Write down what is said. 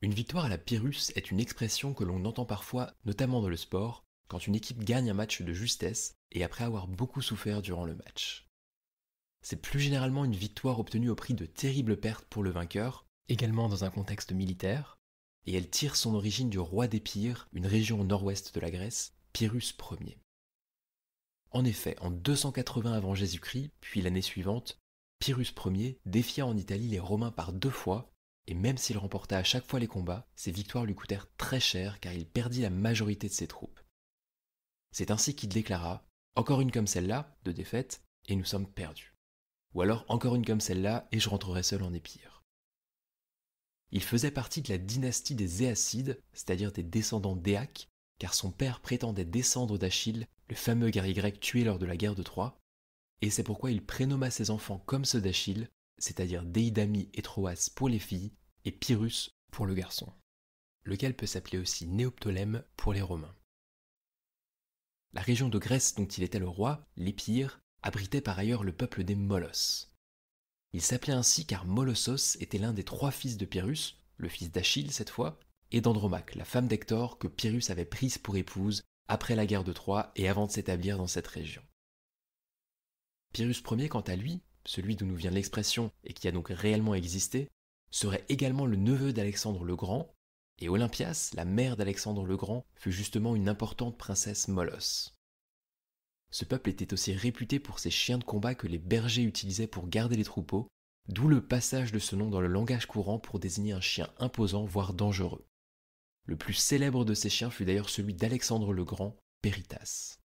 Une victoire à la Pyrrhus est une expression que l'on entend parfois, notamment dans le sport, quand une équipe gagne un match de justesse et après avoir beaucoup souffert durant le match. C'est plus généralement une victoire obtenue au prix de terribles pertes pour le vainqueur, également dans un contexte militaire, et elle tire son origine du roi d'Épire, une région au nord-ouest de la Grèce, Pyrrhus Ier. En effet, en 280 avant Jésus-Christ, puis l'année suivante, Pyrrhus Ier défia en Italie les Romains par 2 fois, et même s'il remporta à chaque fois les combats, ses victoires lui coûtèrent très cher car il perdit la majorité de ses troupes. C'est ainsi qu'il déclara « Encore une comme celle-là, de défaite, et nous sommes perdus. » Ou alors « Encore une comme celle-là, et je rentrerai seul en Épire. » Il faisait partie de la dynastie des Éacides, c'est-à-dire des descendants d'Éaque, car son père prétendait descendre d'Achille, le fameux guerrier grec tué lors de la guerre de Troie, et c'est pourquoi il prénomma ses enfants comme ceux d'Achille, c'est-à-dire Déidamie et Troas pour les filles, et Pyrrhus pour le garçon, lequel peut s'appeler aussi Néoptolème pour les Romains. La région de Grèce dont il était le roi, l'Épire, abritait par ailleurs le peuple des Molosses. Il s'appelait ainsi car Molossos était l'un des 3 fils de Pyrrhus, le fils d'Achille cette fois, et d'Andromaque, la femme d'Hector que Pyrrhus avait prise pour épouse après la guerre de Troie et avant de s'établir dans cette région. Pyrrhus Ier, quant à lui, celui d'où nous vient l'expression et qui a donc réellement existé, serait également le neveu d'Alexandre le Grand, et Olympias, la mère d'Alexandre le Grand, fut justement une importante princesse molosse. Ce peuple était aussi réputé pour ses chiens de combat que les bergers utilisaient pour garder les troupeaux, d'où le passage de ce nom dans le langage courant pour désigner un chien imposant voire dangereux. Le plus célèbre de ces chiens fut d'ailleurs celui d'Alexandre le Grand, Péritas.